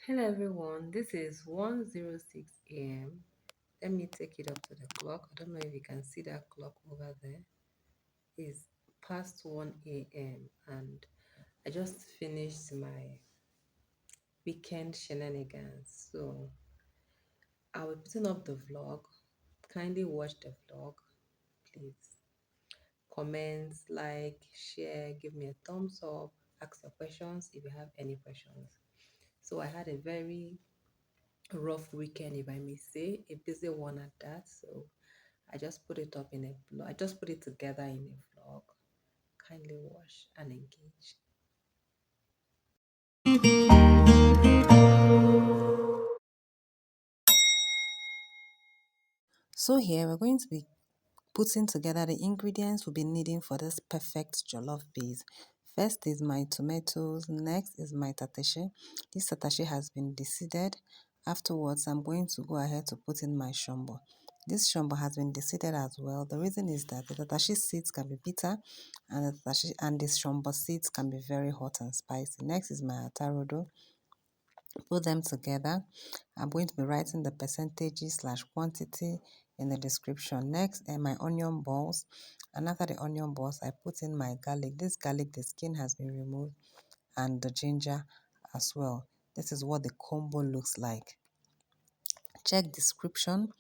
Hello everyone, this is 1:06 a.m. Let me take it up to the clock. I don't know if you can see that clock over there. It's past 1 a.m. and I just finished my weekend shenanigans. So I'll be putting up the vlog. Kindly watch the vlog, please. Comment, like, share, give me a thumbs up, ask your questions if you have any questions. So I had a very rough weekend, if I may say, a busy one at that. So I just put it up in a vlog. I just put it together in a vlog. Kindly watch and engage. So here we're going to be putting together the ingredients we'll be needing for this perfect jollof base. First is my tomatoes, next is my tatashe. This tatashe has been deseeded. Afterwards, I'm going to go ahead to put in my shombo. This shombo has been deseeded as well. The reason is that the tatashe seeds can be bitter and the shombo seeds can be very hot and spicy. Next is my atarodo. Put them together. I'm going to be writing the percentages slash quantity in the description. Next, my onion balls. And after the onion balls, I put in my garlic. This garlic, the skin has been removed, and the ginger as well. This is what the combo looks like. Check description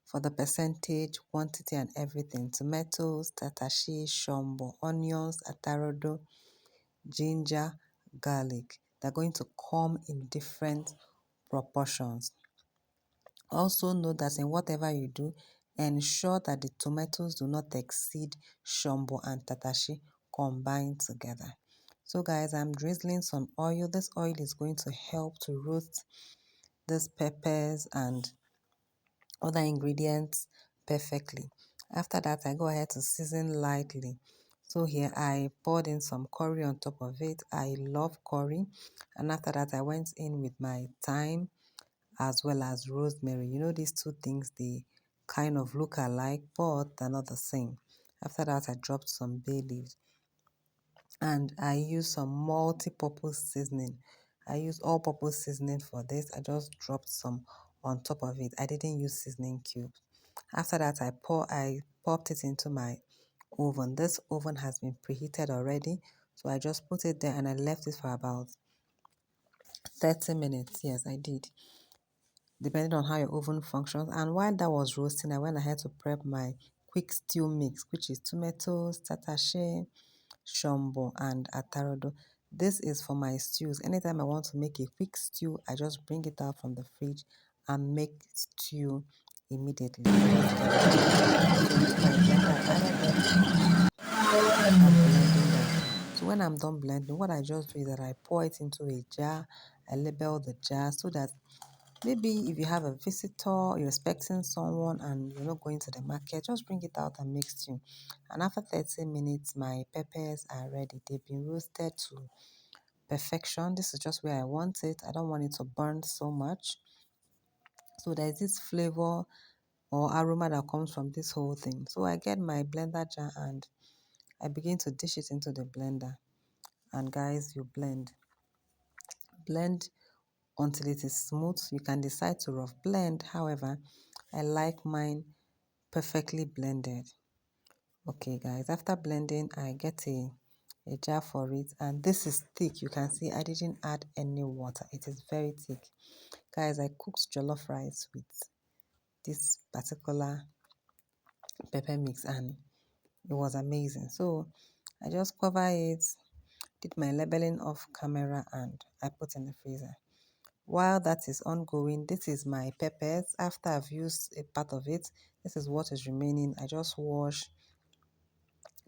for the percentage, quantity, and everything. Tomatoes, tatashe, shombo, onions, atarodo, ginger, garlic. They're going to come in different proportions. Also note that in whatever you do, ensure that the tomatoes do not exceed shombo and tatashe combined together. So guys, I'm drizzling some oil. This oil is going to help to roast these peppers and other ingredients perfectly. After that, I go ahead to season lightly. So here I poured in some curry on top of it. I love curry. And after that, I went in with my thyme as well as rosemary. You know, these two things, they kind of look alike, but they're not the same. After that, I dropped some bay leaves and I use some multi-purpose seasoning. I use all-purpose seasoning for this. I just dropped some on top of it. I didn't use seasoning cubes. After that, I popped it into my oven. This oven has been preheated already, so I just put it there and I left it for about 30 minutes. Yes, I did, depending on how your oven functions. And while that was roasting, I went ahead to prep my quick stew mix, which is tomatoes, tatashe, shombo, and atarodo. This is for my stews. Anytime I want to make a quick stew, I just bring it out from the fridge and make stew immediately. I just get it done. So with my blender, I added everything and blending them. So when I'm done blending, what I just do is that I pour it into a jar. I label the jar so that maybe if you have a visitor, you're expecting someone and you're not going to the market, just bring it out and make stew. And after 30 minutes, my peppers are ready. They've been roasted to perfection. This is just where I want it. I don't want it to burn so much. So there's this flavor or aroma that comes from this whole thing. So I get my blender jar and I begin to dish it into the blender. And guys, you blend. Blend until it is smooth. You can decide to rough blend. However, I like mine perfectly blended. Okay, guys, after blending, I get a jar for it, and this is thick. You can see I didn't add any water. It is very thick. Guys, I cooked jollof rice with this particular pepper mix, and it was amazing. So I just cover it, did my labeling off camera, and I put in the freezer. While that is ongoing, this is my peppers. After I've used a part of it, this is what is remaining. I just wash,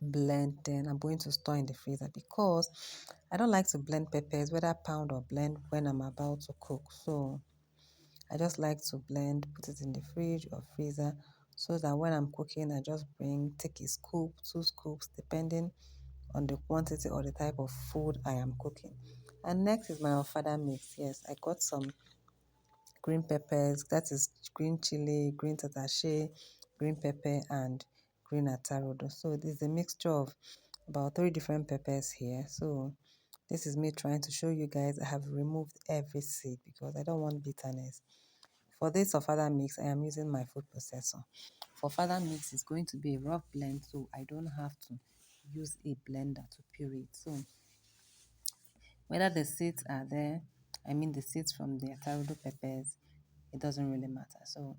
blend, then I'm going to store in the freezer because I don't like to blend peppers, whether pound or blend, when I'm about to cook. So I just like to blend, put it in the fridge or freezer so that when I'm cooking, I just take a scoop, 2 scoops, depending on the quantity or the type of food I am cooking. And next is my ofada mix. Yes, I got some green peppers, that is green chili, green tatashe, green pepper, and green atarodo. So this is a mixture of about 3 different peppers here. So This is me trying to show you guys I have removed every seed because I don't want bitterness. For this Ofada mix, I am using my food processor. For Ofada mix, it's going to be a rough blend, so I don't have to use a blender to puree it. So whether the seeds are there, I mean the seeds from the atarudo peppers, it doesn't really matter. So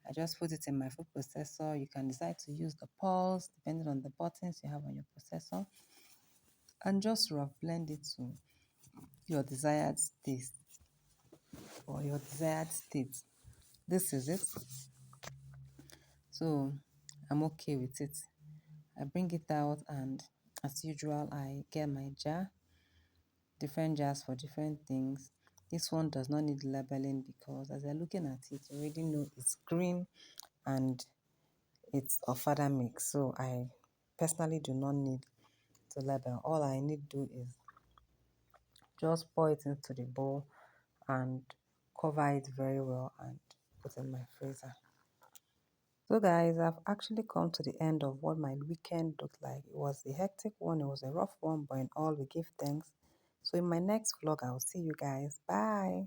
I just put it in my food processor. You can decide to use the pulse depending on the buttons you have on your processor, and just rough blend it to your desired taste or your desired state. This is it. So I'm okay with it. I bring it out, and as usual, I get my jar, different jars for different things. This one does not need labeling because as you're looking at it, you already know it's green and it's a further mix. So I personally do not need to label. All I need to do is just pour it into the bowl and cover it very well and put in my freezer. So guys, I've actually come to the end of what my weekend looked like. It was a hectic one, it was a rough one, but in all we give thanks. So in my next vlog, I'll see you guys. Bye.